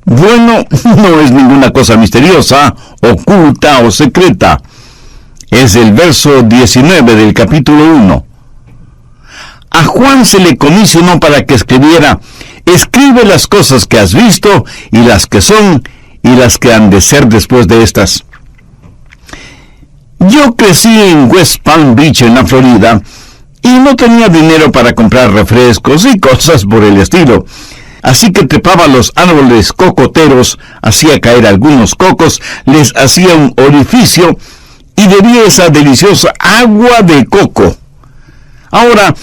Bueno, no es ninguna cosa misteriosa, oculta o secreta. Es el verso 19 del capítulo 1. A Juan se le comisionó para que escribiera: escribe las cosas que has visto, y las que son, y las que han de ser después de estas. Yo crecí en West Palm Beach, en la Florida, y no tenía dinero para comprar refrescos y cosas por el estilo. Así que trepaba los árboles cocoteros, hacía caer algunos cocos, les hacía un orificio y bebía esa deliciosa agua de coco. Ahora,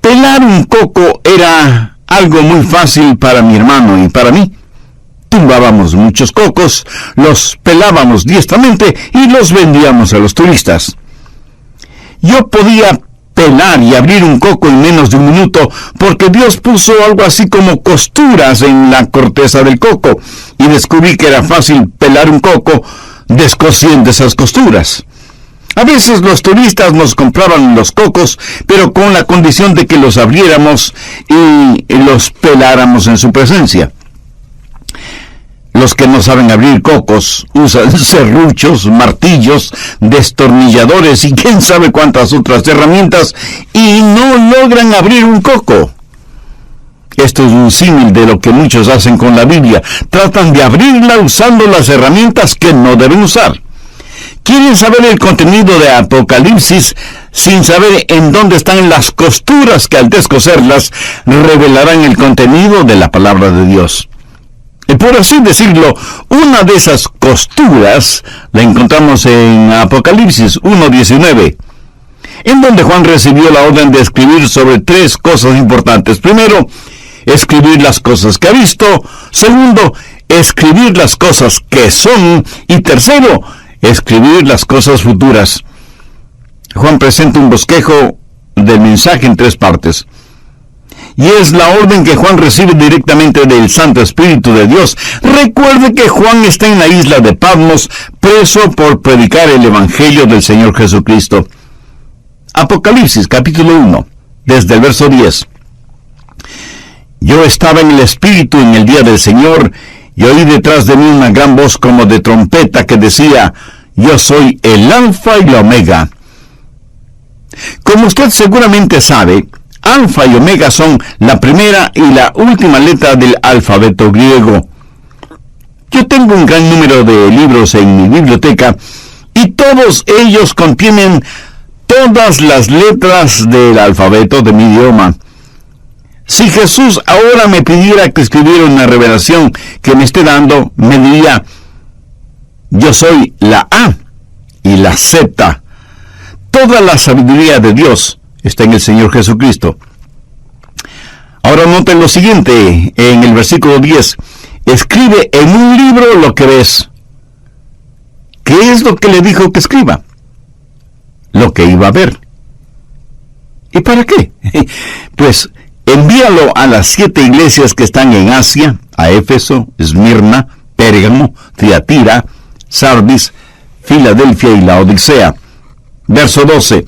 pelar un coco era algo muy fácil para mi hermano y para mí. Tumbábamos muchos cocos, los pelábamos diestramente y los vendíamos a los turistas. Yo podía pelar y abrir un coco en menos de un minuto, porque Dios puso algo así como costuras en la corteza del coco, y descubrí que era fácil pelar un coco descosiendo esas costuras. A veces los turistas nos compraban los cocos, pero con la condición de que los abriéramos y los peláramos en su presencia. Los que no saben abrir cocos usan serruchos, martillos, destornilladores y quién sabe cuántas otras herramientas y no logran abrir un coco. Esto es un símil de lo que muchos hacen con la Biblia. Tratan de abrirla usando las herramientas que no deben usar. Quieren saber el contenido de Apocalipsis sin saber en dónde están las costuras que al descoserlas revelarán el contenido de la palabra de Dios. Por así decirlo, una de esas costuras la encontramos en Apocalipsis 1:19, en donde Juan recibió la orden de escribir sobre tres cosas importantes. Primero, escribir las cosas que ha visto. Segundo, escribir las cosas que son. Y tercero, escribir las cosas futuras. Juan presenta un bosquejo del mensaje en tres partes. Y es la orden que Juan recibe directamente del Santo Espíritu de Dios. Recuerde que Juan está en la isla de Patmos, preso por predicar el Evangelio del Señor Jesucristo. Apocalipsis, capítulo 1, desde el verso 10. Yo estaba en el Espíritu en el día del Señor, y oí detrás de mí una gran voz como de trompeta que decía: yo soy el Alfa y la Omega. Como usted seguramente sabe, Alfa y Omega son la primera y la última letra del alfabeto griego. Yo tengo un gran número de libros en mi biblioteca y todos ellos contienen todas las letras del alfabeto de mi idioma. Si Jesús ahora me pidiera que escribiera una revelación que me esté dando, me diría: yo soy la A y la Z. Toda la sabiduría de Dios está en el Señor Jesucristo. Ahora noten lo siguiente, en el versículo 10. Escribe en un libro lo que ves. ¿Qué es lo que le dijo que escriba? Lo que iba a ver. ¿Y para qué? Pues envíalo a las 7 iglesias que están en Asia, a Éfeso, Esmirna, Pérgamo, Tiatira, Sardis, Filadelfia y Laodicea. Verso 12.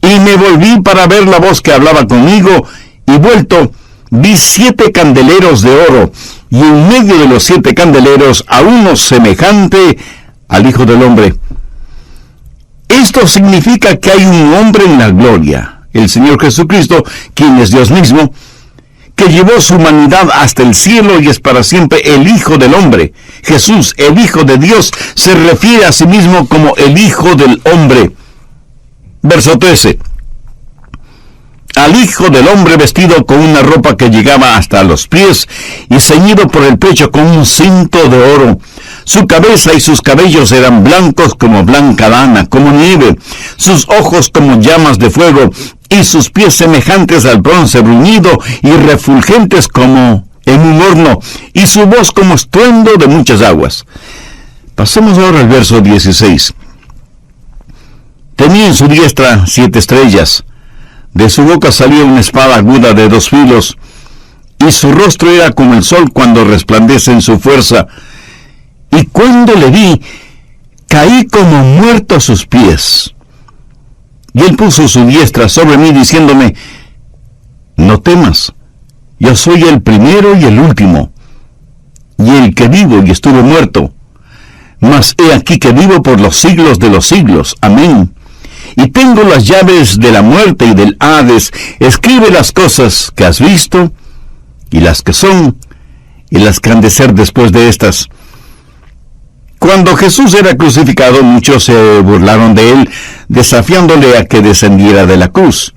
Y me volví para ver la voz que hablaba conmigo, y vuelto, vi 7 candeleros de oro, y en medio de los 7 candeleros a uno semejante al Hijo del Hombre. Esto significa que hay un hombre en la gloria, el Señor Jesucristo, quien es Dios mismo, que llevó su humanidad hasta el cielo y es para siempre el Hijo del Hombre. Jesús, el Hijo de Dios, se refiere a sí mismo como el Hijo del Hombre. Verso 13. Al Hijo del Hombre vestido con una ropa que llegaba hasta los pies y ceñido por el pecho con un cinto de oro. Su cabeza y sus cabellos eran blancos como blanca lana, como nieve, sus ojos como llamas de fuego, y sus pies semejantes al bronce bruñido y refulgentes como en un horno, y su voz como estruendo de muchas aguas. Pasemos ahora al verso 16. Tenía en su diestra 7 estrellas, de su boca salía una espada aguda de 2 filos, y su rostro era como el sol cuando resplandece en su fuerza. Y cuando le vi, caí como muerto a sus pies. Y él puso su diestra sobre mí, diciéndome: no temas, yo soy el primero y el último. y el que vivo y estuve muerto. Mas he aquí que vivo por los siglos de los siglos. Amén. Y tengo las llaves de la muerte y del Hades. Escribe las cosas que has visto, y las que son, y las que han de ser después de estas. Cuando Jesús era crucificado, muchos se burlaron de él, desafiándole a que descendiera de la cruz.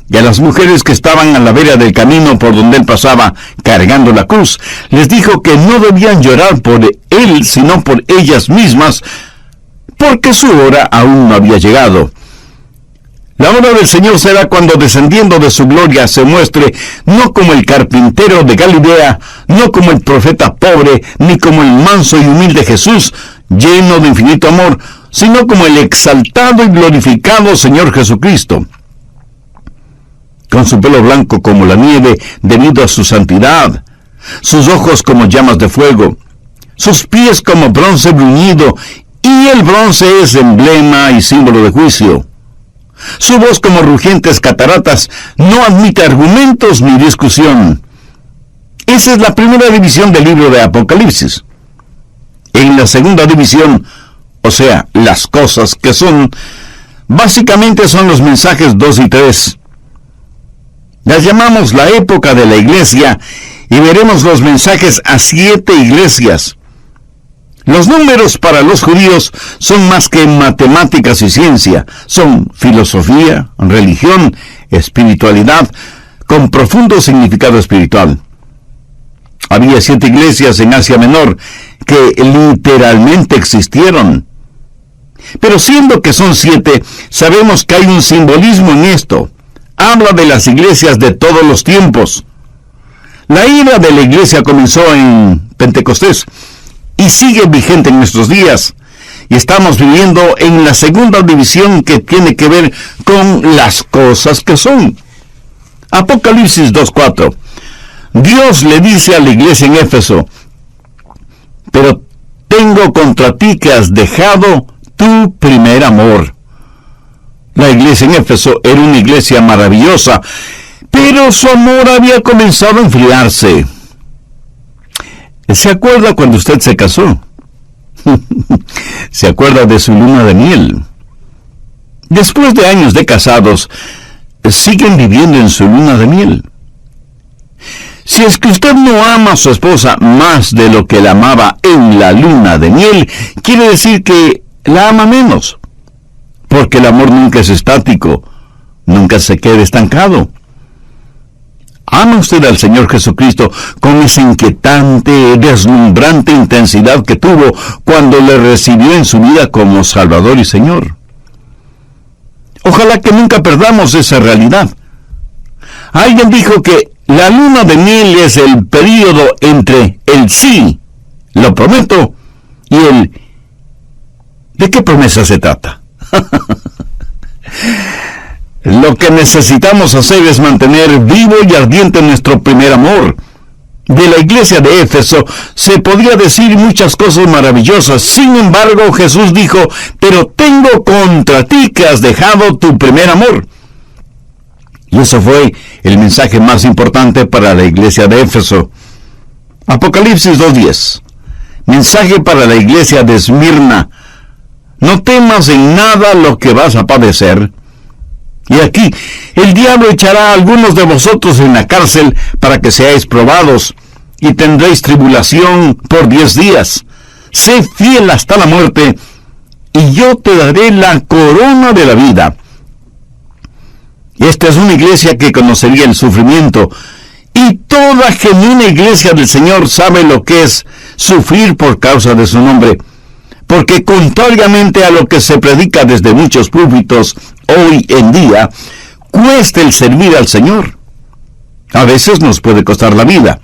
Y a las mujeres que estaban a la vera del camino por donde él pasaba cargando la cruz, les dijo que no debían llorar por él, sino por ellas mismas, porque su hora aún no había llegado. La hora del Señor será cuando, descendiendo de su gloria, se muestre no como el carpintero de Galilea, no como el profeta pobre, ni como el manso y humilde Jesús, lleno de infinito amor, sino como el exaltado y glorificado Señor Jesucristo, con su pelo blanco como la nieve debido a su santidad, sus ojos como llamas de fuego, sus pies como bronce bruñido, y el bronce es emblema y símbolo de juicio. Su voz como rugientes cataratas no admite argumentos ni discusión. Esa es la primera división del libro de Apocalipsis. En la segunda división, o sea, las cosas que son, básicamente son los mensajes 2 y 3. Las llamamos la época de la iglesia y veremos los mensajes a 7 iglesias. Los números para los judíos son más que matemáticas y ciencia, son filosofía, religión, espiritualidad, con profundo significado espiritual. Había 7 iglesias en Asia Menor que literalmente existieron. Pero siendo que son 7, sabemos que hay un simbolismo en esto. Habla de las iglesias de todos los tiempos. La ira de la iglesia comenzó en Pentecostés y sigue vigente en nuestros días. Y estamos viviendo en la segunda división, que tiene que ver con las cosas que son. Apocalipsis 2:4. Dios le dice a la iglesia en Éfeso: pero tengo contra ti que has dejado tu primer amor. La iglesia en Éfeso era una iglesia maravillosa, pero su amor había comenzado a enfriarse. ¿Se acuerda cuando usted se casó? ¿Se acuerda de su luna de miel? Después de años de casados, siguen viviendo en su luna de miel. Si es que usted no ama a su esposa más de lo que la amaba en la luna de miel, quiere decir que la ama menos. Porque el amor nunca es estático, nunca se queda estancado. ¿Ama usted al Señor Jesucristo con esa inquietante, deslumbrante intensidad que tuvo cuando le recibió en su vida como Salvador y Señor? Ojalá que nunca perdamos esa realidad. Alguien dijo que la luna de miel es el período entre el sí, lo prometo, y el ¿de qué promesa se trata? Lo que necesitamos hacer es mantener vivo y ardiente nuestro primer amor. De la iglesia de Éfeso se podría decir muchas cosas maravillosas. Sin embargo, Jesús dijo: pero tengo contra ti que has dejado tu primer amor. Y eso fue el mensaje más importante para la iglesia de Éfeso. Apocalipsis 2:10. Mensaje para la iglesia de Esmirna: no temas en nada lo que vas a padecer. Y aquí, el diablo echará a algunos de vosotros en la cárcel para que seáis probados, y tendréis tribulación por 10 días. Sé fiel hasta la muerte, y yo te daré la corona de la vida. Esta es una iglesia que conocería el sufrimiento, y toda genuina iglesia del Señor sabe lo que es sufrir por causa de su nombre. Porque contrariamente a lo que se predica desde muchos púlpitos hoy en día, cuesta el servir al Señor. A veces nos puede costar la vida.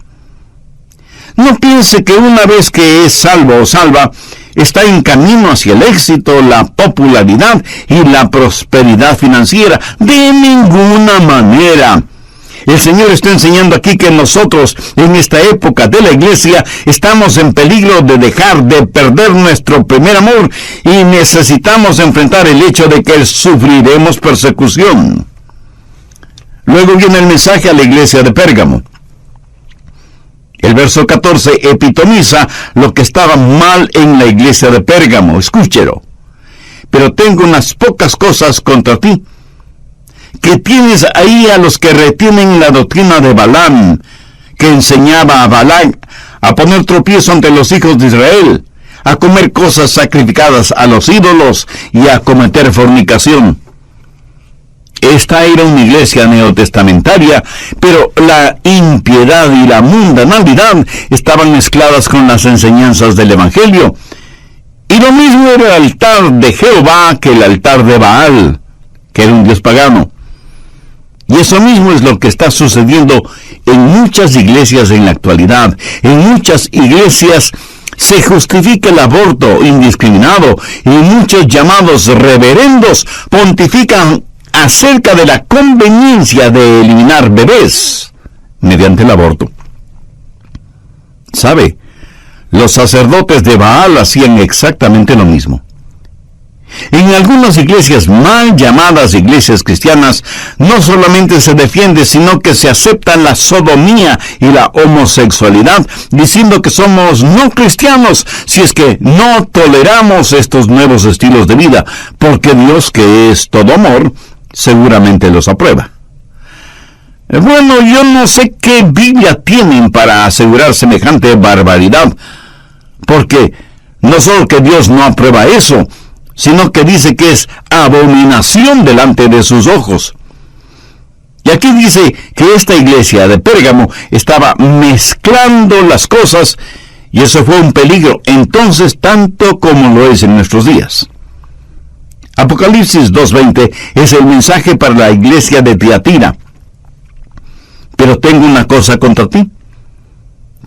No piense que una vez que es salvo o salva, está en camino hacia el éxito, la popularidad y la prosperidad financiera. De ninguna manera. El Señor está enseñando aquí que nosotros, en esta época de la iglesia, estamos en peligro de dejar de perder nuestro primer amor y necesitamos enfrentar el hecho de que sufriremos persecución. Luego viene el mensaje a la iglesia de Pérgamo. El verso 14 epitomiza lo que estaba mal en la iglesia de Pérgamo. Escúchelo. Pero tengo unas pocas cosas contra ti, que tienes ahí a los que retienen la doctrina de Balaam, que enseñaba a Balac a poner tropiezo ante los hijos de Israel, a comer cosas sacrificadas a los ídolos y a cometer fornicación. Esta era una iglesia neotestamentaria, pero la impiedad y la mundanalidad estaban mezcladas con las enseñanzas del Evangelio. Y lo mismo era el altar de Jehová que el altar de Baal, que era un dios pagano. Y eso mismo es lo que está sucediendo en muchas iglesias en la actualidad. En muchas iglesias se justifica el aborto indiscriminado y muchos llamados reverendos pontifican acerca de la conveniencia de eliminar bebés mediante el aborto. ¿Sabe? Los sacerdotes de Baal hacían exactamente lo mismo. En algunas iglesias mal llamadas iglesias cristianas, no solamente se defiende, sino que se acepta la sodomía y la homosexualidad, diciendo que somos no cristianos si es que no toleramos estos nuevos estilos de vida, porque Dios, que es todo amor, seguramente los aprueba. Bueno, yo no sé qué Biblia tienen para asegurar semejante barbaridad, porque no solo que Dios no aprueba eso, sino que dice que es abominación delante de sus ojos. Y aquí dice que esta iglesia de Pérgamo estaba mezclando las cosas, y eso fue un peligro entonces tanto como lo es en nuestros días. Apocalipsis 2:20 es el mensaje para la iglesia de Tiatira. Pero tengo una cosa contra ti,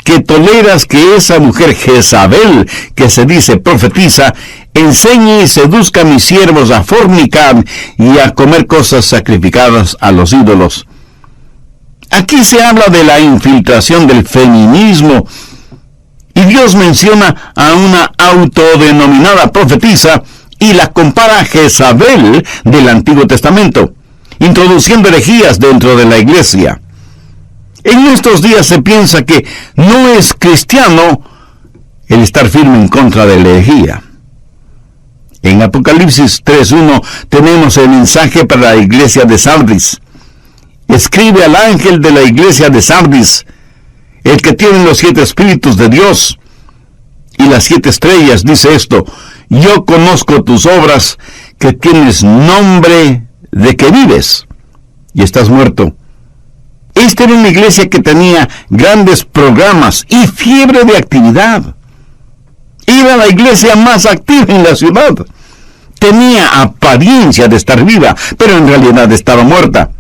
que toleras que esa mujer Jezabel, que se dice profetiza, enseñe y seduzca a mis siervos a fornicar y a comer cosas sacrificadas a los ídolos. Aquí se habla de la infiltración del feminismo, y Dios menciona a una autodenominada profetisa y la compara a Jezabel del Antiguo Testamento, introduciendo herejías dentro de la iglesia. En estos días se piensa que no es cristiano el estar firme en contra de la herejía. En Apocalipsis 3:1 tenemos el mensaje para la iglesia de Sardis. Escribe al ángel de la iglesia de Sardis, el que tiene los 7 espíritus de Dios y las 7 estrellas, dice esto: yo conozco tus obras, que tienes nombre de que vives y estás muerto. Esta era una iglesia que tenía grandes programas y fiebre de actividad. Era la iglesia más activa en la ciudad. Tenía apariencia de estar viva, pero en realidad estaba muerta.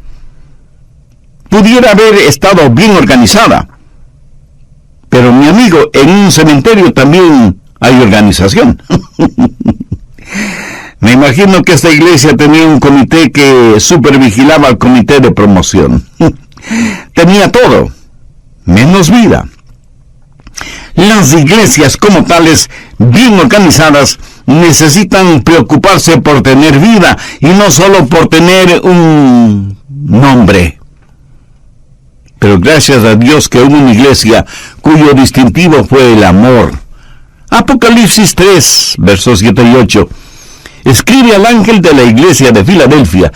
Pudiera haber estado bien organizada. Pero mi amigo, en un cementerio también hay organización. Me imagino que esta iglesia tenía un comité que supervigilaba al comité de promoción. Tenía todo, menos vida. Las iglesias como tales, bien organizadas, necesitan preocuparse por tener vida y no solo por tener un nombre. Pero gracias a Dios que hubo una iglesia cuyo distintivo fue el amor. Apocalipsis 3, versos 7 y 8. Escribe al ángel de la iglesia de Filadelfia: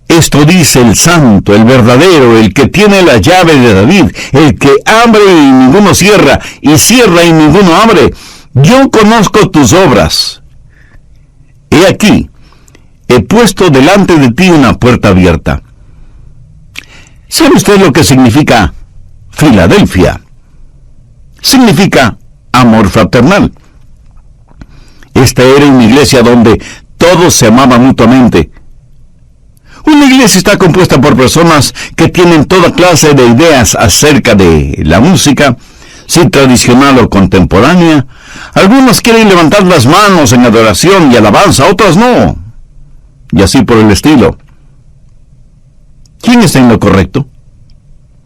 esto dice el santo, el verdadero, el que tiene la llave de David, el que abre y ninguno cierra, y cierra y ninguno abre. Yo conozco tus obras. He aquí, he puesto delante de ti una puerta abierta. ¿Sabe usted lo que significa Filadelfia? Significa amor fraternal. Esta era una iglesia donde todos se amaban mutuamente. Una iglesia está compuesta por personas que tienen toda clase de ideas acerca de la música, si tradicional o contemporánea. Algunos quieren levantar las manos en adoración y alabanza, otros no. Y así por el estilo. ¿Quién está en lo correcto?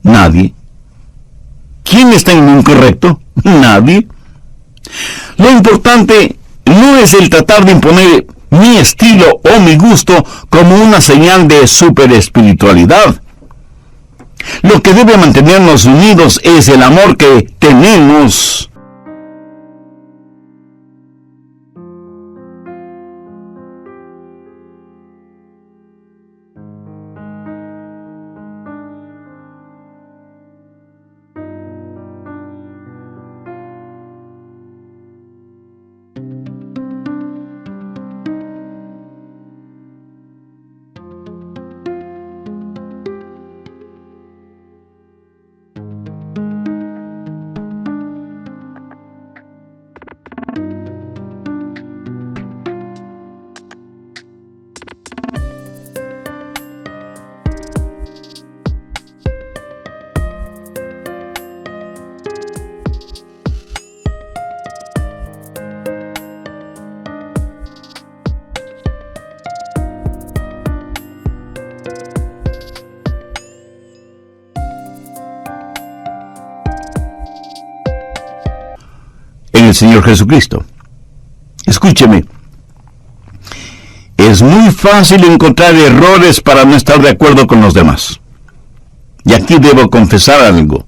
Nadie. ¿Quién está en lo incorrecto? Nadie. Lo importante no es el tratar de imponer mi estilo o mi gusto como una señal de superespiritualidad. Lo que debe mantenernos unidos es el amor que tenemos. El Señor Jesucristo. Escúcheme, es muy fácil encontrar errores para no estar de acuerdo con los demás. Y aquí debo confesar algo.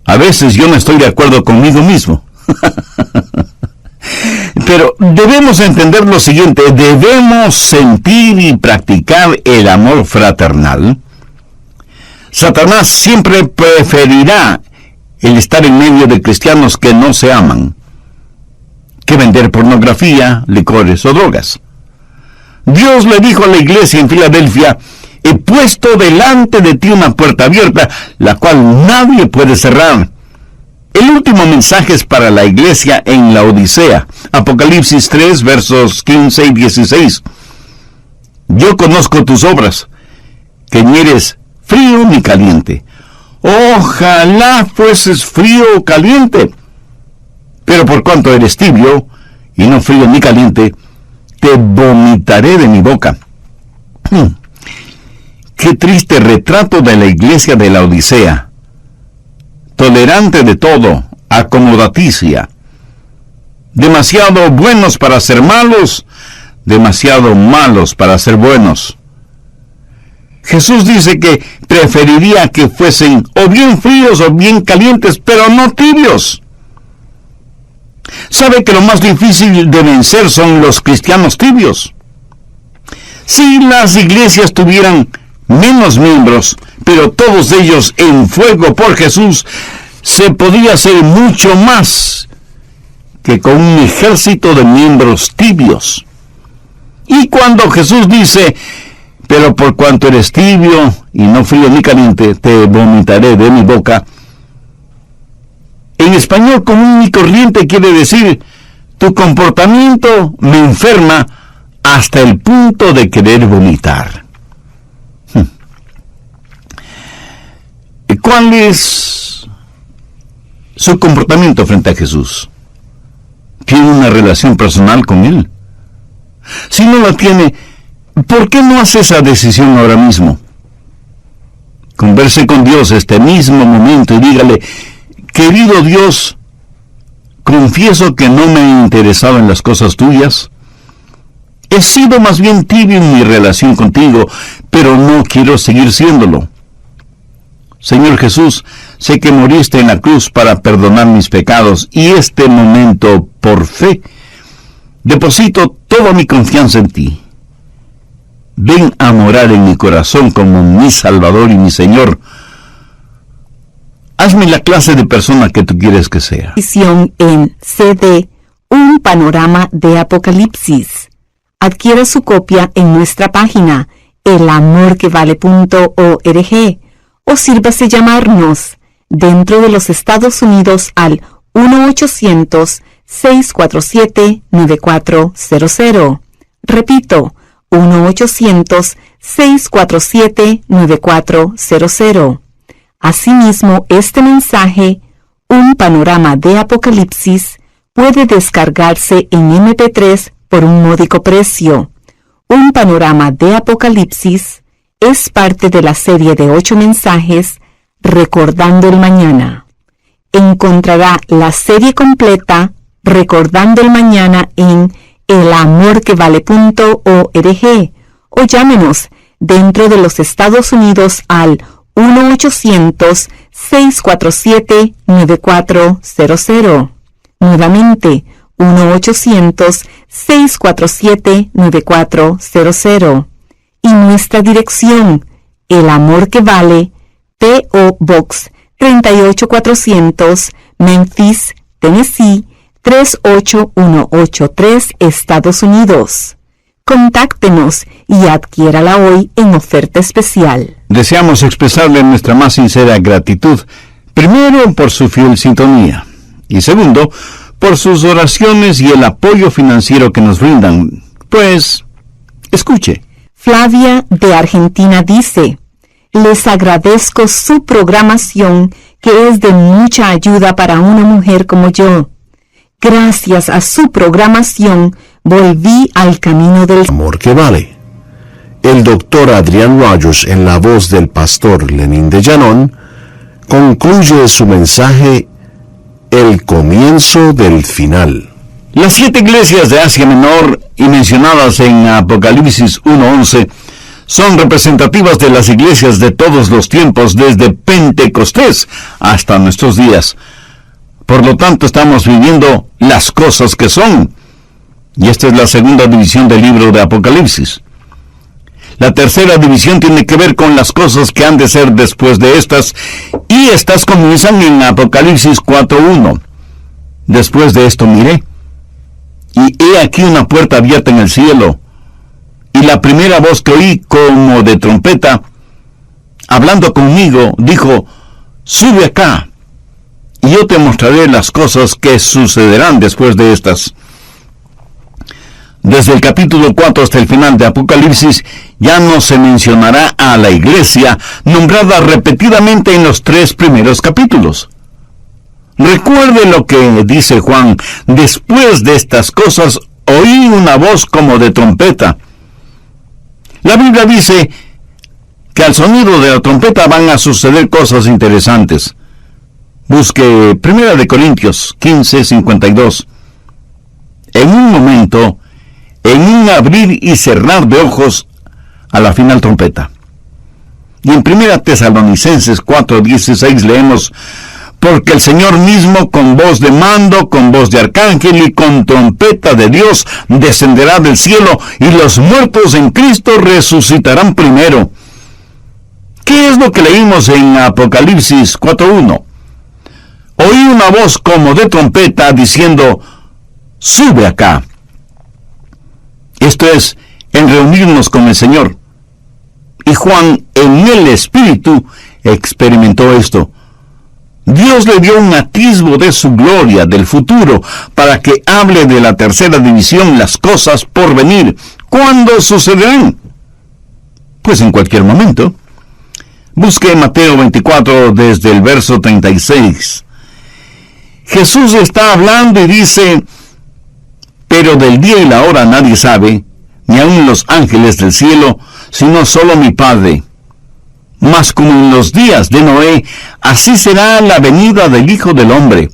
A veces yo no estoy de acuerdo conmigo mismo. Pero debemos entender lo siguiente: debemos sentir y practicar el amor fraternal. Satanás siempre preferirá el estar en medio de cristianos que no se aman, que vender pornografía, licores o drogas. Dios le dijo a la iglesia en Filadelfia: he puesto delante de ti una puerta abierta, la cual nadie puede cerrar. El último mensaje es para la iglesia en la Odisea, Apocalipsis 3, versos 15 y 16. Yo conozco tus obras, que ni eres frío ni caliente. Ojalá fueses frío o caliente. Pero por cuanto eres tibio, y no frío ni caliente, te vomitaré de mi boca. Qué triste retrato de la iglesia de la Odisea. Tolerante de todo, acomodaticia. Demasiado buenos para ser malos, demasiado malos para ser buenos. Jesús dice que preferiría que fuesen o bien fríos o bien calientes, pero no tibios. ¿Sabe que lo más difícil de vencer son los cristianos tibios? Si las iglesias tuvieran menos miembros, pero todos ellos en fuego por Jesús, se podría hacer mucho más que con un ejército de miembros tibios. Y cuando Jesús dice: pero por cuanto eres tibio y no frío ni caliente, te vomitaré de mi boca, en español común y corriente quiere decir: tu comportamiento me enferma hasta el punto de querer vomitar. ¿Cuál es su comportamiento frente a Jesús? ¿Tiene una relación personal con Él? Si no la tiene, ¿por qué no hace esa decisión ahora mismo? Converse con Dios este mismo momento y dígale: querido Dios, confieso que no me he interesado en las cosas tuyas. He sido más bien tibio en mi relación contigo, pero no quiero seguir siéndolo. Señor Jesús, sé que moriste en la cruz para perdonar mis pecados, y este momento, por fe, deposito toda mi confianza en ti. Ven a morar en mi corazón como mi Salvador y mi Señor. Hazme la clase de persona que tú quieres que sea. Edición en CD, un panorama de Apocalipsis. Adquiera su copia en nuestra página, elamorquevale.org, o sírvase llamarnos dentro de los Estados Unidos al 1-800-647-9400. Repito, 1-800-647-9400. Asimismo, este mensaje, un panorama de Apocalipsis, puede descargarse en MP3 por un módico precio. Un panorama de Apocalipsis es parte de la serie de 8 mensajes Recordando el Mañana. Encontrará la serie completa Recordando el Mañana en elamorquevale.org o llámenos dentro de los Estados Unidos al 1-800-647-9400. Nuevamente, 1-800-647-9400. Y nuestra dirección, El Amor que Vale, P.O. Box 38400, Memphis, Tennessee 38183, Estados Unidos. Contáctenos y adquiérala hoy en oferta especial. Deseamos expresarle nuestra más sincera gratitud, primero por su fiel sintonía y segundo por sus oraciones y el apoyo financiero que nos brindan. Pues, escuche. Flavia de Argentina dice: les agradezco su programación, que es de mucha ayuda para una mujer como yo. Gracias a su programación, volví al camino del amor que vale. El doctor Adrián Rogers, en la voz del pastor Lenín de Llanón, concluye su mensaje: el comienzo del final. Las 7 iglesias de Asia Menor y mencionadas en Apocalipsis 1:11 son representativas de las iglesias de todos los tiempos, desde Pentecostés hasta nuestros días. Por lo tanto, estamos viviendo las cosas que son. Y esta es la segunda división del libro de Apocalipsis. La tercera división tiene que ver con las cosas que han de ser después de estas, y estas comienzan en Apocalipsis 4:1. Después de esto miré, y he aquí una puerta abierta en el cielo, y la primera voz que oí como de trompeta, hablando conmigo, dijo: sube acá, y yo te mostraré las cosas que sucederán después de estas. Desde el capítulo 4 hasta el final de Apocalipsis, ya no se mencionará a la iglesia nombrada repetidamente en los 3 primeros capítulos. Recuerde lo que dice Juan: después de estas cosas oí una voz como de trompeta. La Biblia dice que al sonido de la trompeta van a suceder cosas interesantes. Busque 1 Corintios 15:52. En un momento, en un abrir y cerrar de ojos, a la final trompeta. Y en 1 Tesalonicenses 4:16 leemos: porque el Señor mismo, con voz de mando, con voz de arcángel y con trompeta de Dios, descenderá del cielo, y los muertos en Cristo resucitarán primero. ¿Qué es lo que leímos en Apocalipsis 4:1? Oí una voz como de trompeta diciendo: sube acá. Esto es, en reunirnos con el Señor. Y Juan, en el Espíritu, experimentó esto. Dios le dio un atisbo de su gloria, del futuro, para que hable de la tercera división, las cosas por venir. ¿Cuándo sucederán? Pues en cualquier momento. Busque Mateo 24 desde el verso 36. Jesús está hablando y dice: pero del día y la hora nadie sabe, ni aun los ángeles del cielo, sino solo mi Padre. Mas como en los días de Noé, así será la venida del Hijo del Hombre.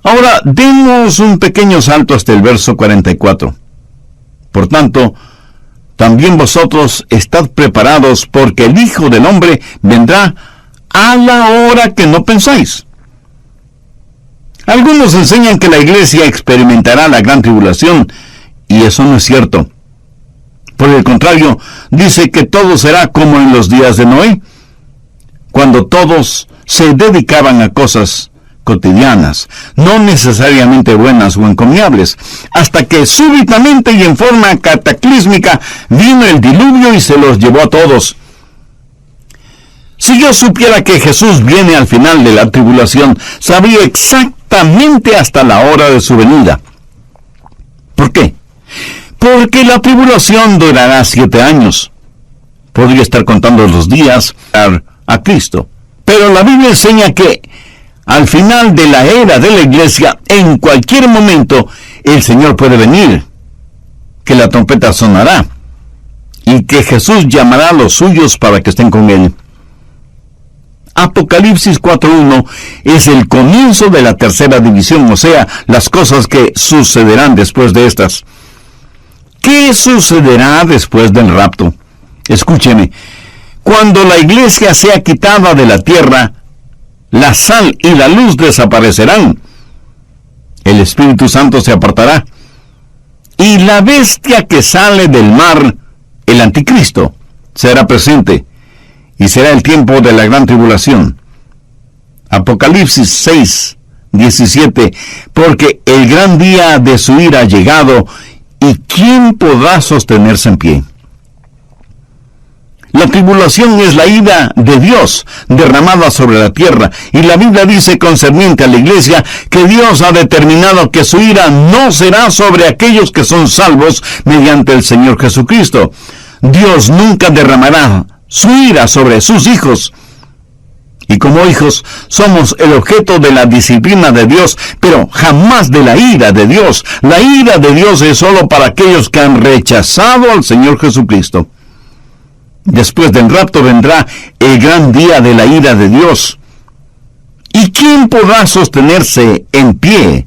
Ahora, demos un pequeño salto hasta el verso 44. Por tanto, también vosotros estad preparados, porque el Hijo del Hombre vendrá a la hora que no pensáis. Algunos enseñan que la iglesia experimentará la gran tribulación, y eso no es cierto. Por el contrario, dice que todo será como en los días de Noé, cuando todos se dedicaban a cosas cotidianas, no necesariamente buenas o encomiables, hasta que súbitamente y en forma cataclísmica vino el diluvio y se los llevó a todos. Si yo supiera que Jesús viene al final de la tribulación, sabría exactamente hasta la hora de su venida. ¿Por qué? Porque la tribulación durará 7 años. Podría estar contando los días a Cristo. Pero la Biblia enseña que al final de la era de la iglesia, en cualquier momento, el Señor puede venir, que la trompeta sonará, y que Jesús llamará a los suyos para que estén con Él. Apocalipsis 4:1 es el comienzo de la tercera división, o sea, las cosas que sucederán después de estas. ¿Qué sucederá después del rapto? Escúcheme, Cuando la iglesia sea quitada de la tierra, la sal y la luz desaparecerán. El Espíritu Santo se apartará. Y la bestia que sale del mar, el anticristo, será presente. Y será el tiempo de la gran tribulación. Apocalipsis 6, 17. Porque el gran día de su ira ha llegado, ¿y quién podrá sostenerse en pie? La tribulación es la ira de Dios derramada sobre la tierra, y la Biblia dice concerniente a la iglesia que Dios ha determinado que su ira no será sobre aquellos que son salvos mediante el Señor Jesucristo. Dios nunca derramará su ira sobre sus hijos. Y como hijos somos el objeto de la disciplina de Dios, pero jamás de la ira de Dios. La ira de Dios es solo para aquellos que han rechazado al Señor Jesucristo. Después del rapto vendrá el gran día de la ira de Dios. ¿Y quién podrá sostenerse en pie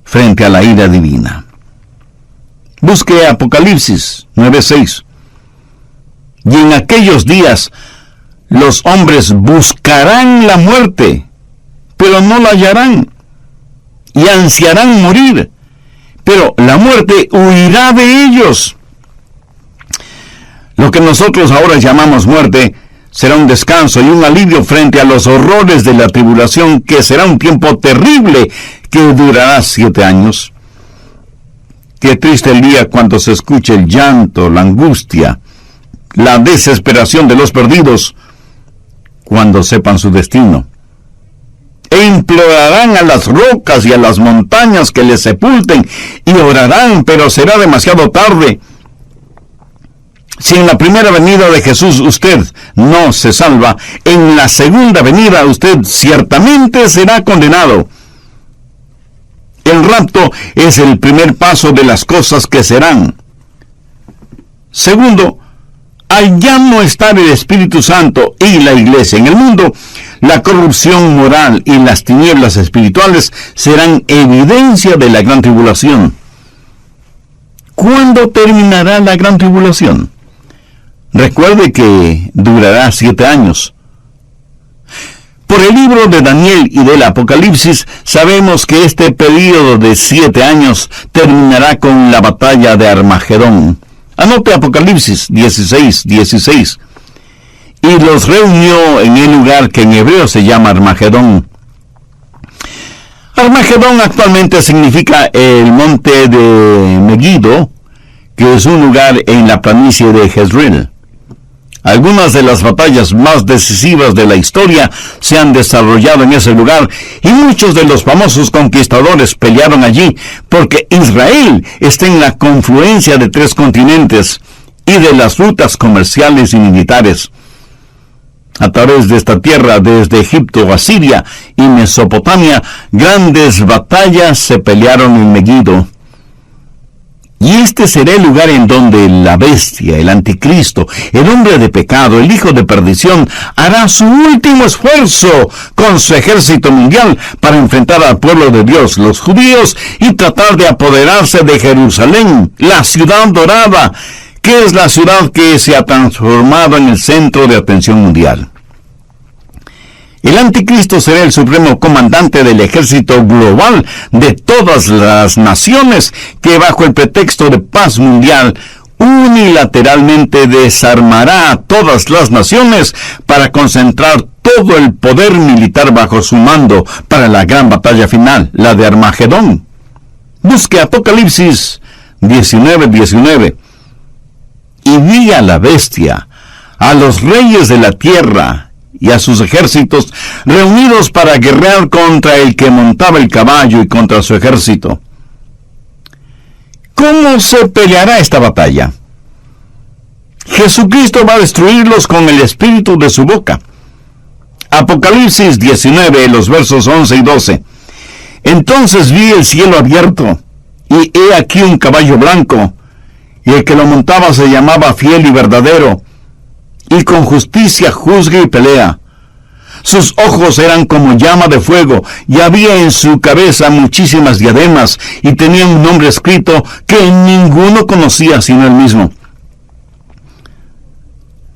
frente a la ira divina? Busque Apocalipsis 9:6. Y en aquellos días los hombres buscarán la muerte, pero no la hallarán, y ansiarán morir, pero la muerte huirá de ellos. Lo que nosotros ahora llamamos muerte será un descanso y un alivio frente a los horrores de la tribulación, que será un tiempo terrible que durará 7 años. Qué triste el día cuando se escuche el llanto, la angustia, la desesperación de los perdidos, cuando sepan su destino. E implorarán a las rocas y a las montañas que les sepulten, y orarán, pero será demasiado tarde. Si en la primera venida de Jesús usted no se salva, en la segunda venida usted ciertamente será condenado. El rapto es el primer paso de las cosas que serán. Segundo, al ya no estar el Espíritu Santo y la iglesia en el mundo, la corrupción moral y las tinieblas espirituales serán evidencia de la gran tribulación. ¿Cuándo terminará la gran tribulación? Recuerde que durará 7 años. Por el libro de Daniel y del Apocalipsis, sabemos que este período de 7 años terminará con la batalla de Armagedón. Anote Apocalipsis 16:16. Y los reunió en el lugar que en hebreo se llama Armagedón. Armagedón actualmente significa el monte de Megiddo, que es un lugar en la planicie de Jezreel. Algunas de las batallas más decisivas de la historia se han desarrollado en ese lugar, y muchos de los famosos conquistadores pelearon allí, porque Israel está en la confluencia de 3 continentes y de las rutas comerciales y militares. A través de esta tierra, desde Egipto a Siria y Mesopotamia, grandes batallas se pelearon en Megiddo. Y este será el lugar en donde la bestia, el anticristo, el hombre de pecado, el hijo de perdición, hará su último esfuerzo con su ejército mundial para enfrentar al pueblo de Dios, los judíos, y tratar de apoderarse de Jerusalén, la ciudad dorada, que es la ciudad que se ha transformado en el centro de atención mundial. El anticristo será el supremo comandante del ejército global de todas las naciones, que bajo el pretexto de paz mundial unilateralmente desarmará a todas las naciones para concentrar todo el poder militar bajo su mando para la gran batalla final, la de Armagedón. Busque Apocalipsis 19:19. Y vi a la bestia, a los reyes de la tierra y a sus ejércitos reunidos para guerrear contra el que montaba el caballo y contra su ejército. ¿Cómo se peleará esta batalla? Jesucristo va a destruirlos con el espíritu de su boca. Apocalipsis 19, los versos 11 y 12. Entonces vi el cielo abierto, y he aquí un caballo blanco, y el que lo montaba se llamaba Fiel y Verdadero, y con justicia juzga y pelea. Sus ojos eran como llama de fuego, y había en su cabeza muchísimas diademas, y tenía un nombre escrito que ninguno conocía sino él mismo.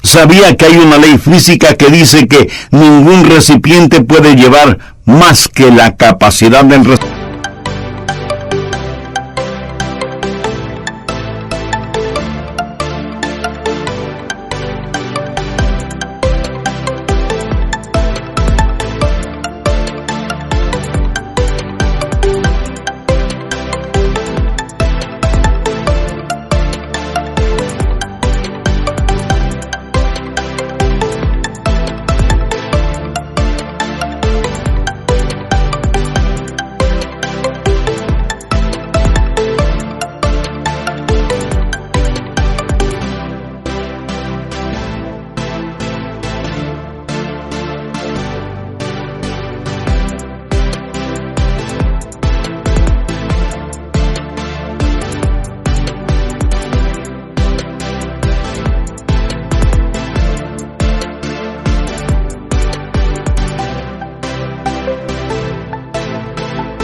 ¿Sabía que hay una ley física que dice que ningún recipiente puede llevar más que la capacidad del recipiente?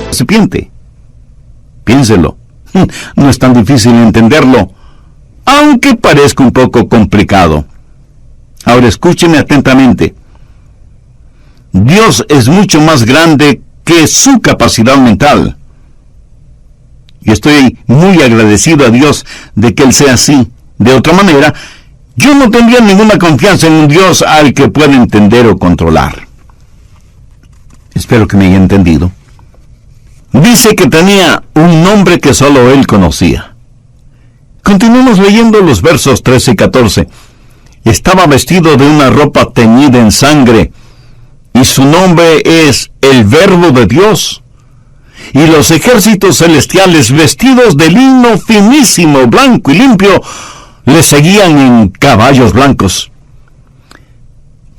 Recipiente. Piénselo. No es tan difícil entenderlo, aunque parezca un poco complicado. Ahora escúcheme atentamente. Dios es mucho más grande que su capacidad mental. Y estoy muy agradecido a Dios de que Él sea así. De otra manera, yo no tendría ninguna confianza en un Dios al que pueda entender o controlar. Espero que me haya entendido. Dice que tenía un nombre que solo Él conocía. Continuamos leyendo los versos 13 y 14. Estaba vestido de una ropa teñida en sangre, y su nombre es el Verbo de Dios. Y los ejércitos celestiales, vestidos de lino finísimo, blanco y limpio, le seguían en caballos blancos.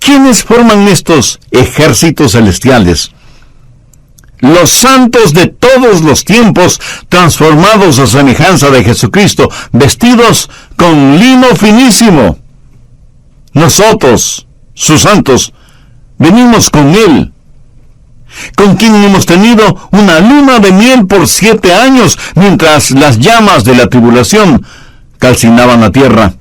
¿Quiénes forman estos ejércitos celestiales? Los santos de todos los tiempos, transformados a semejanza de Jesucristo, vestidos con lino finísimo. Nosotros, sus santos, venimos con Él, con quien hemos tenido una luna de miel por 7 años, mientras las llamas de la tribulación calcinaban la tierra.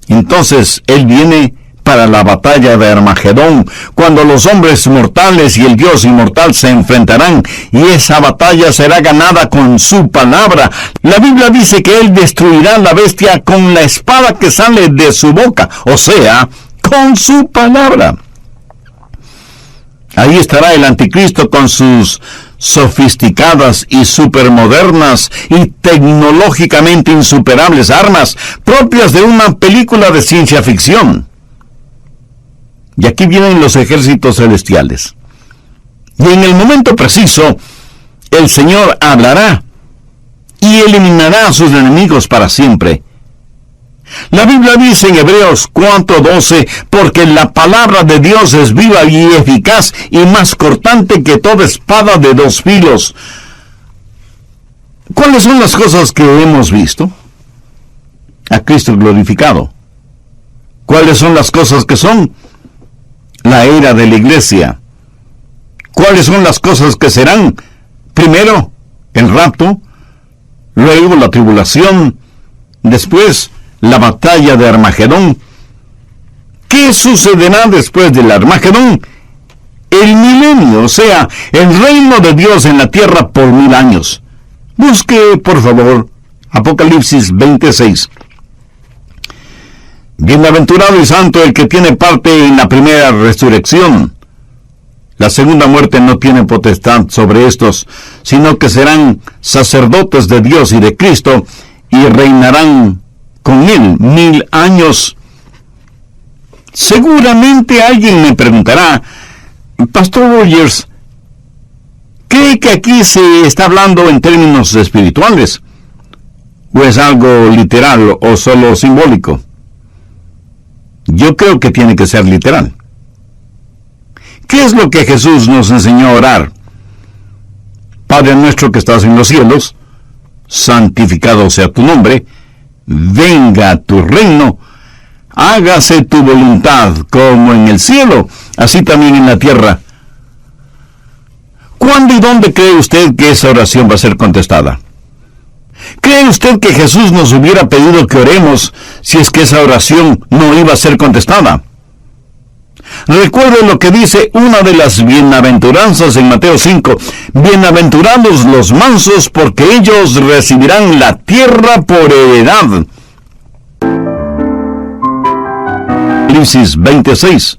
Entonces Él viene para la batalla de Armagedón, cuando los hombres mortales y el Dios inmortal se enfrentarán, y esa batalla será ganada con su palabra. La Biblia dice que Él destruirá a la bestia con la espada que sale de su boca, o sea, con su palabra. Ahí estará el anticristo con sus sofisticadas y supermodernas y tecnológicamente insuperables armas, propias de una película de ciencia ficción. Y aquí vienen los ejércitos celestiales. Y en el momento preciso, el Señor hablará y eliminará a sus enemigos para siempre. La Biblia dice en Hebreos 4:12, porque la palabra de Dios es viva y eficaz y más cortante que toda espada de 2 filos. ¿Cuáles son las cosas que hemos visto? A Cristo glorificado. ¿Cuáles son las cosas que son? La era de la iglesia. ¿Cuáles son las cosas que serán? Primero, el rapto, luego la tribulación, después la batalla de Armagedón. ¿Qué sucederá después del Armagedón? El milenio, o sea, el reino de Dios en la tierra por 1000 años. Busque, por favor, Apocalipsis 26. Bienaventurado y santo el que tiene parte en la primera resurrección. La segunda muerte no tiene potestad sobre estos, sino que serán sacerdotes de Dios y de Cristo, y reinarán con Él 1000 años. Seguramente alguien me preguntará, Pastor Rogers, ¿cree que aquí se está hablando en términos espirituales? ¿O es algo literal o solo simbólico? Yo creo que tiene que ser literal. ¿Qué es lo que Jesús nos enseñó a orar? Padre nuestro que estás en los cielos, santificado sea tu nombre, venga tu reino, hágase tu voluntad como en el cielo, así también en la tierra. ¿Cuándo y dónde cree usted que esa oración va a ser contestada? ¿Cree usted que Jesús nos hubiera pedido que oremos si es que esa oración no iba a ser contestada? Recuerde lo que dice una de las bienaventuranzas en Mateo 5. Bienaventurados los mansos, porque ellos recibirán la tierra por heredad. Apocalipsis 26.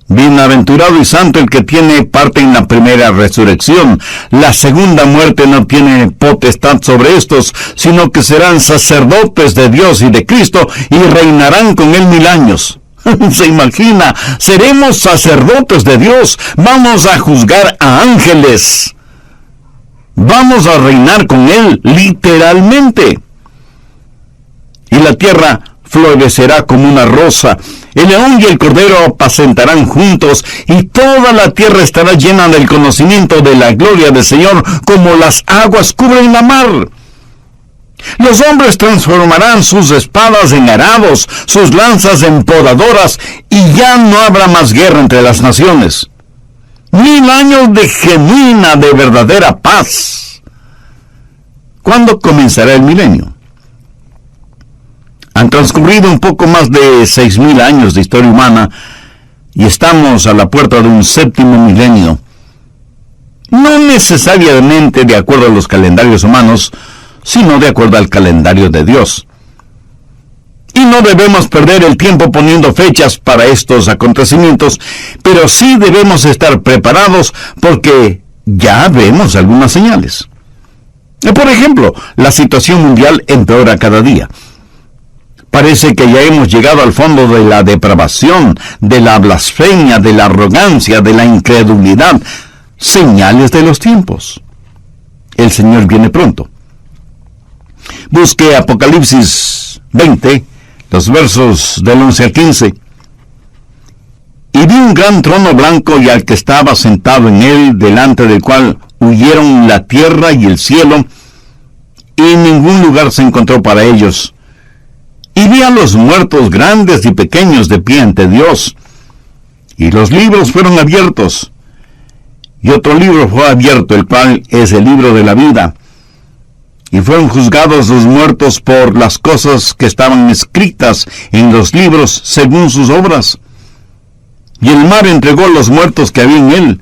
Bienaventurado y santo el que tiene parte en la primera resurrección. La segunda muerte no tiene potestad sobre estos, sino que serán sacerdotes de Dios y de Cristo, y reinarán con él 1000 años. ¿Se imagina? Seremos sacerdotes de Dios. Vamos a juzgar a ángeles. Vamos a reinar con él, literalmente. Y la tierra florecerá como una rosa. El león y el cordero apacentarán juntos, y toda la tierra estará llena del conocimiento de la gloria del Señor, como las aguas cubren la mar. Los hombres transformarán sus espadas en arados, sus lanzas en podadoras, y ya no habrá más guerra entre las naciones. 1000 años de genuina, de verdadera paz. ¿Cuándo comenzará el milenio? Han transcurrido un poco más de 6000 años de historia humana, y estamos a la puerta de un 7º milenio. No necesariamente de acuerdo a los calendarios humanos, sino de acuerdo al calendario de Dios. Y no debemos perder el tiempo poniendo fechas para estos acontecimientos, pero sí debemos estar preparados porque ya vemos algunas señales. Por ejemplo, la situación mundial empeora cada día. Parece que ya hemos llegado al fondo de la depravación, de la blasfemia, de la arrogancia, de la incredulidad. Señales de los tiempos. El Señor viene pronto. Busque Apocalipsis 20, los versos del 11 al 15. Y vi un gran trono blanco y al que estaba sentado en él, delante del cual huyeron la tierra y el cielo, y ningún lugar se encontró para ellos. Y vi a los muertos grandes y pequeños de pie ante Dios, y los libros fueron abiertos. Y otro libro fue abierto, el cual es el libro de la vida. Y fueron juzgados los muertos por las cosas que estaban escritas en los libros según sus obras. Y el mar entregó los muertos que había en él,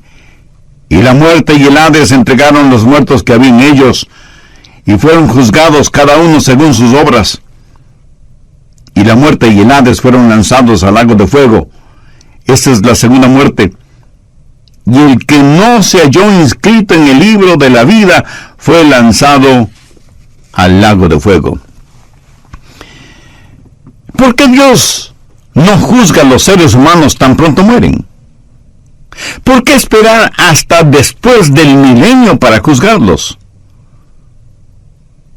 y la muerte y el Hades entregaron los muertos que había en ellos, y fueron juzgados cada uno según sus obras. Y la muerte y el Hades fueron lanzados al lago de fuego. Esta es la segunda muerte. Y el que no se halló inscrito en el libro de la vida fue lanzado al lago de fuego. ¿Por qué Dios no juzga a los seres humanos tan pronto mueren? ¿Por qué esperar hasta después del milenio para juzgarlos?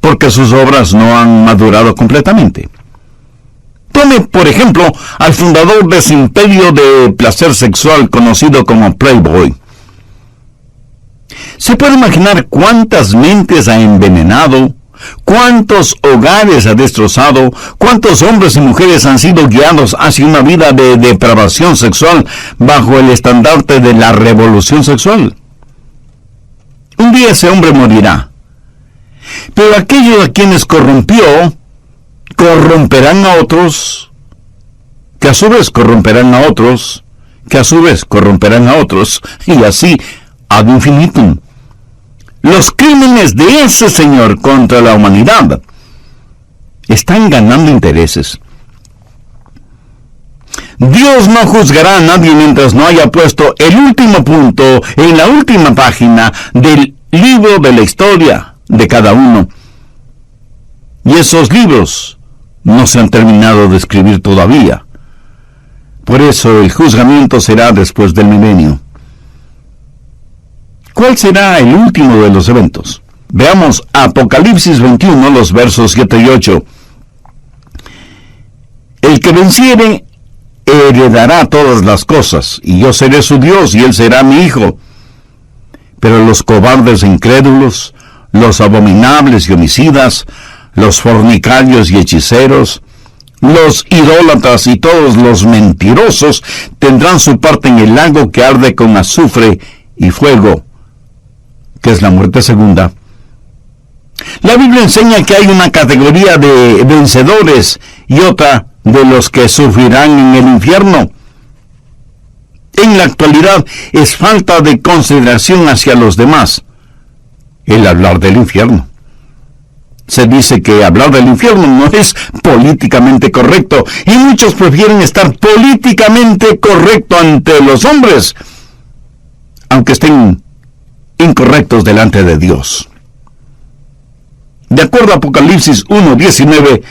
Porque sus obras no han madurado completamente. Tome, por ejemplo, al fundador de ese imperio de placer sexual conocido como Playboy. ¿Se puede imaginar cuántas mentes ha envenenado? ¿Cuántos hogares ha destrozado? ¿Cuántos hombres y mujeres han sido guiados hacia una vida de depravación sexual bajo el estandarte de la revolución sexual? Un día ese hombre morirá. Pero aquellos a quienes corrompió, corromperán a otros, que a su vez corromperán a otros, que a su vez corromperán a otros, y así ad infinitum. Los crímenes de ese señor contra la humanidad están ganando intereses. Dios no juzgará a nadie mientras no haya puesto el último punto en la última página del libro de la historia de cada uno. Y esos libros no se han terminado de escribir todavía. Por eso el juzgamiento será después del milenio. ¿Cuál será el último de los eventos? Veamos Apocalipsis 21, los versos 7 y 8. El que venciere heredará todas las cosas, y yo seré su Dios, y él será mi hijo. Pero los cobardes e incrédulos, los abominables y homicidas, los fornicarios y hechiceros, los idólatras y todos los mentirosos tendrán su parte en el lago que arde con azufre y fuego, que es la muerte segunda. La Biblia enseña que hay una categoría de vencedores y otra de los que sufrirán en el infierno. En la actualidad es falta de consideración hacia los demás el hablar del infierno. Se dice que hablar del infierno no es políticamente correcto, y muchos prefieren estar políticamente correcto ante los hombres, aunque estén incorrectos delante de Dios. De acuerdo a Apocalipsis 1:19,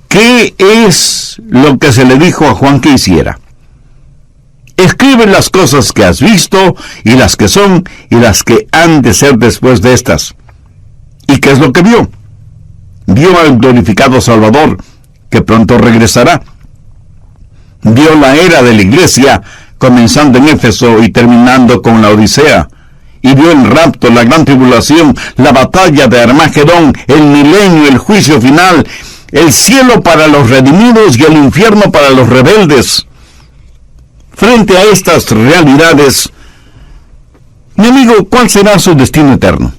¿qué es lo que se le dijo a Juan que hiciera? Escribe las cosas que has visto, y las que son, y las que han de ser después de estas. ¿Y qué es lo que vio? Vio al glorificado Salvador, que pronto regresará. Vio la era de la iglesia, comenzando en Éfeso y terminando con la Odisea. Y vio el rapto, la gran tribulación, la batalla de Armagedón, el milenio, el juicio final, el cielo para los redimidos y el infierno para los rebeldes. Frente a estas realidades, mi amigo, ¿cuál será su destino eterno?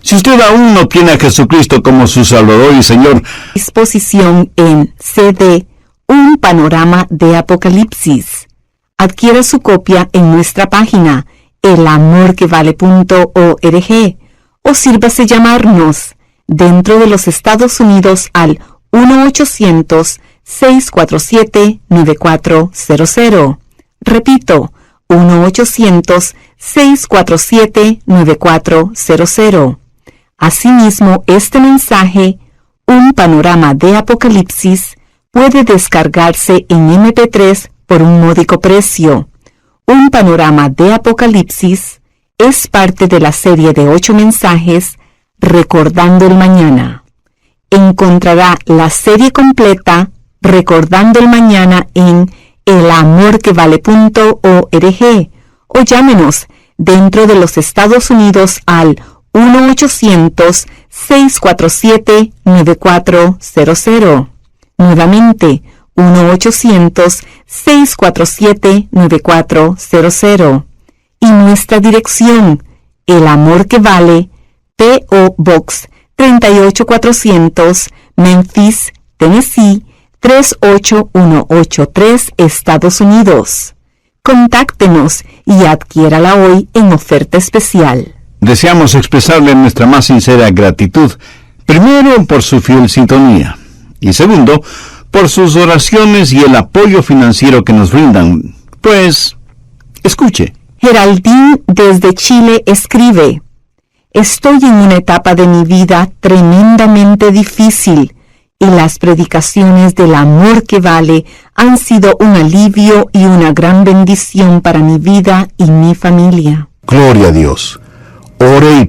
Si usted aún no tiene a Jesucristo como su Salvador y Señor, disposición en CD, un panorama de Apocalipsis. Adquiera su copia en nuestra página, elamorquevale.org, o sírvase llamarnos dentro de los Estados Unidos al 1-800-647-9400. Repito, 1-800-647-9400. Asimismo, este mensaje, un panorama de Apocalipsis, puede descargarse en MP3 por un módico precio. Un panorama de Apocalipsis es parte de la serie de 8 mensajes Recordando el Mañana. Encontrará la serie completa Recordando el Mañana en elamorquevale.org o llámenos dentro de los Estados Unidos al 1-800-647-9400. Nuevamente, 1-800-647-9400. Y nuestra dirección, El Amor que Vale, P.O. Box 38400, Memphis, Tennessee 38183, Estados Unidos. Contáctenos y adquiérala hoy en oferta especial. Deseamos expresarle nuestra más sincera gratitud, primero por su fiel sintonía, y segundo, por sus oraciones y el apoyo financiero que nos brindan. Pues, escuche. Geraldine desde Chile escribe: estoy en una etapa de mi vida tremendamente difícil, y las predicaciones del amor que vale han sido un alivio y una gran bendición para mi vida y mi familia. Gloria a Dios. Ore y